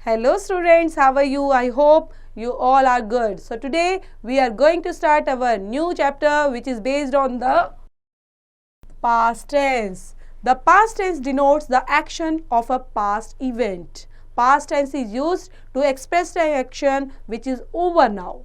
Hello students, how are you? I hope you all are good. So today we are going to start our new chapter which is based on the past tense. The past tense denotes the action of a past event. Past tense is used to express an action which is over now.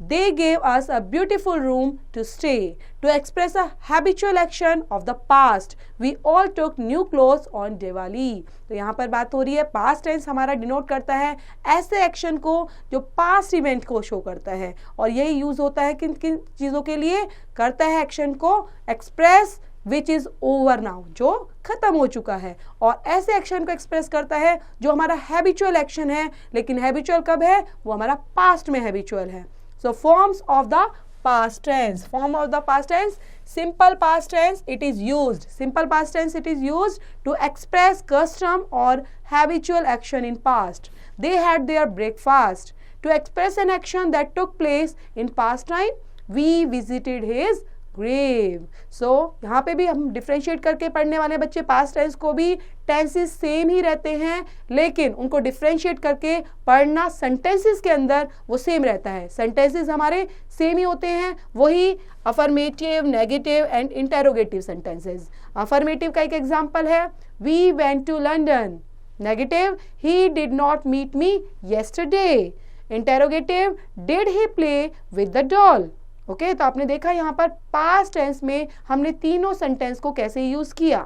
They gave us a beautiful room to stay. To express a habitual action of the past, we all took new clothes on Diwali. तो यहाँ पर बात हो रही है past tense हमारा denote करता है ऐसे एक्शन को जो पास्ट इवेंट को शो करता है, और यही यूज होता है किन किन चीज़ों के लिए करता है एक्शन को express which is over now, जो खत्म हो चुका है, और ऐसे एक्शन को एक्सप्रेस करता है जो हमारा हैबिचुअल एक्शन है, लेकिन हैबिचुअल कब है, वो हमारा पास्ट में हैबिचुअल है. So forms of the past tense. Form of the past tense. Simple past tense. It is used. Simple past tense. It is used to express custom or habitual action in past. They had their breakfast. To express an action that took place in past time, we visited his grave. So यहाँ पे भी हम differentiate करके पढ़ने वाले बच्चे past tense को भी टेंसेस सेम ही रहते हैं, लेकिन उनको डिफ्रेंशिएट करके पढ़ना सेंटेंसेस के अंदर वो सेम रहता है. सेंटेंसेस हमारे सेम ही होते हैं, वही affirmative, negative and interrogative sentences. Affirmative का एक एग्जांपल है we went to London. Negative he did not meet me yesterday. Interrogative did he play with the doll. Okay, तो आपने देखा यहाँ पर पास्ट टेंस में हमने तीनों सेंटेंस को कैसे यूज किया.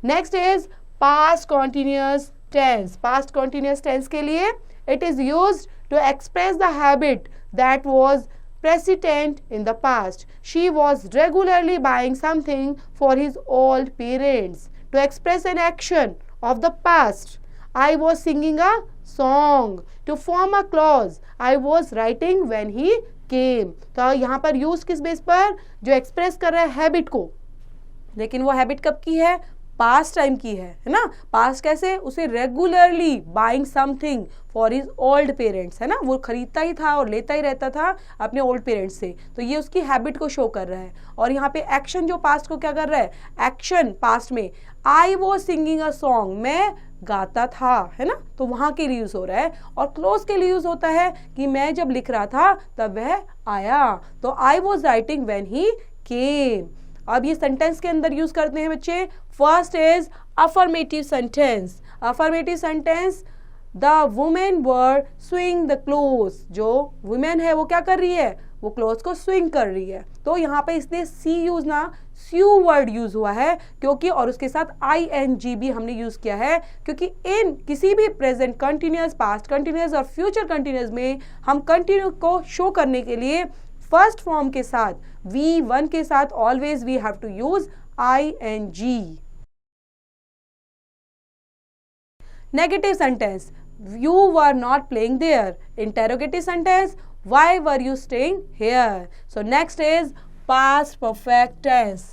Next is past continuous tense. Past continuous tense के लिए it is used to express the habit that was precedent in the past. She was regularly buying something for his old parents. To express an action of the past, I was singing a song. To form a clause, I was writing when he came. तो यहाँ पर use किस base पर, जो express कर रहा है habit को, लेकिन वो हैबिट कब की है, पास्ट टाइम की है ना. पास्ट कैसे, उसे regularly buying something for his old parents, है ना, वो खरीदता ही था और लेता ही रहता था अपने ओल्ड पेरेंट्स से, तो ये उसकी हैबिट को शो कर रहा है. और यहाँ पे एक्शन जो पास्ट को क्या कर रहा है, एक्शन पास्ट में I was singing a song, मैं गाता था, है ना, तो वहां के लिए यूज हो रहा है. और क्लोज के लिए यूज होता है कि मैं जब लिख रहा था तब वह आया, तो I was writing when he came. अब ये सेंटेंस के अंदर यूज करते हैं बच्चे. First is affirmative sentence. Affirmative sentence, the women were swing the cloth. जो वुमेन है वो क्या कर रही है, वो क्लोथ को स्विंग कर रही है. तो यहाँ पे इसलिए सी यूज ना, स्यू वर्ड यूज हुआ है क्योंकि, और उसके साथ ING भी हमने यूज किया है क्योंकि इन किसी भी प्रेजेंट कंटिन्यूअस, पास्ट कंटिन्यूअस और फ्यूचर कंटिन्यूअस में हम कंटिन्यू को शो करने के लिए फर्स्ट फॉर्म के साथ V1 के साथ always we have to use ING. Negative sentence, you were not playing there. Interrogative sentence, why were you staying here? So next is past perfect tense.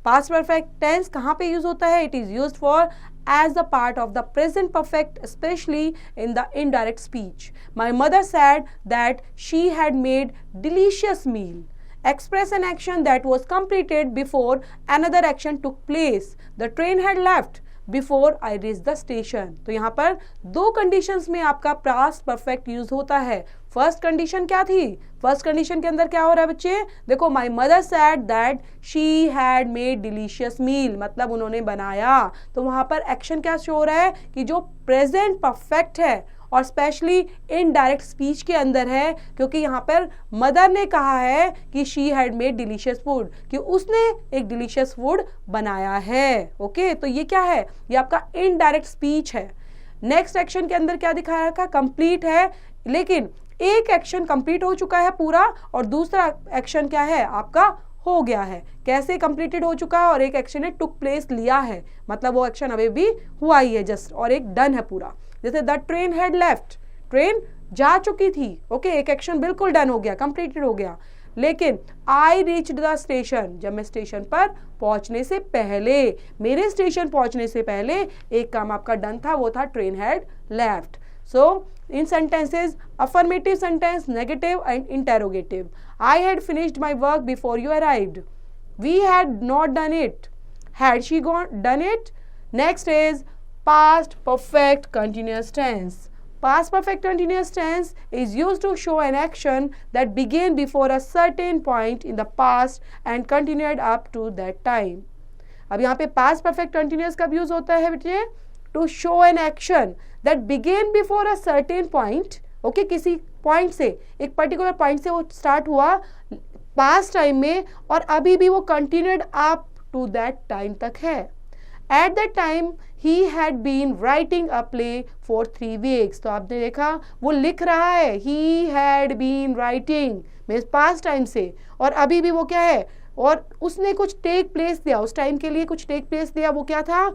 Past perfect tense कहाँ पे use होता है, it is used for as a part of the present perfect, especially in the indirect speech. My mother said that she had made delicious meal. Express an action that was completed before another action took place. The train had left before I reached the station. तो यहाँ पर दो conditions में आपका past perfect use होता है. First condition क्या थी, फर्स्ट कंडीशन के अंदर क्या हो रहा है बच्चे, देखो my mother said that she had made delicious meal, मतलब उन्होंने बनाया. तो वहां पर एक्शन क्या शो हो रहा है कि जो प्रेजेंट परफेक्ट है और स्पेशली इनडायरेक्ट स्पीच के अंदर है, क्योंकि यहाँ पर मदर ने कहा है कि she had made delicious food, कि उसने एक डिलीशियस फूड बनाया है. ओके, तो ये क्या है, ये आपका इनडायरेक्ट स्पीच है. नेक्स्ट एक्शन के अंदर क्या दिखाया था, कंप्लीट है, लेकिन एक एक्शन कंप्लीट हो चुका है पूरा और दूसरा एक्शन क्या है आपका हो गया है. कैसे कंप्लीटेड हो चुका है, और एक एक्शन ने टुक प्लेस लिया है, मतलब वो एक्शन अभी भी हुआ ही है जस्ट, और एक डन है पूरा. जैसे the train had left, train जा चुकी थी. ओके, एक एक्शन बिल्कुल डन हो गया, कंप्लीटेड हो गया. लेकिन आई रीच्ड द स्टेशन, जब मैं स्टेशन पर पहुंचने से पहले, मेरे स्टेशन पहुंचने से पहले एक काम आपका डन था, वो था train had left. So in sentences, affirmative sentence, negative and interrogative. I had finished my work before you arrived. We had not done it. Had she done it. Next is past perfect continuous tense. Past perfect continuous tense is used to show an action that began before a certain point in the past and continued up to that time. अब यहाँ पे past perfect continuous कब use होता है बेटे? To show an action that began before a certain point. Okay, किसी point से, एक पर्टिकुलर पॉइंट से वो स्टार्ट हुआ पास्ट टाइम में और अभी भी वो continued up to that time तक है. At that time he had been writing a play for 3 weeks. तो आपने देखा वो लिख रहा है, he had been writing means past time से, और अभी भी वो क्या है, और उसने कुछ टेक प्लेस दिया, उस टाइम के लिए कुछ टेक प्लेस दिया, वो क्या था,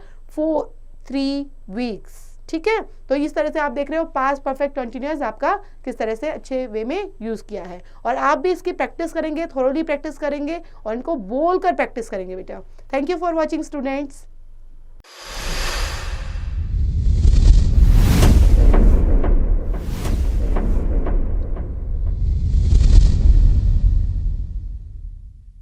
3 weeks. ठीक है, तो इस तरह से आप देख रहे हो पास्ट परफेक्ट कंटिन्यूअस आपका किस तरह से अच्छे वे में यूज किया है. और आप भी इसकी प्रैक्टिस करेंगे, थोरोली प्रैक्टिस करेंगे और इनको बोलकर प्रैक्टिस करेंगे बेटा. Thank you for watching students.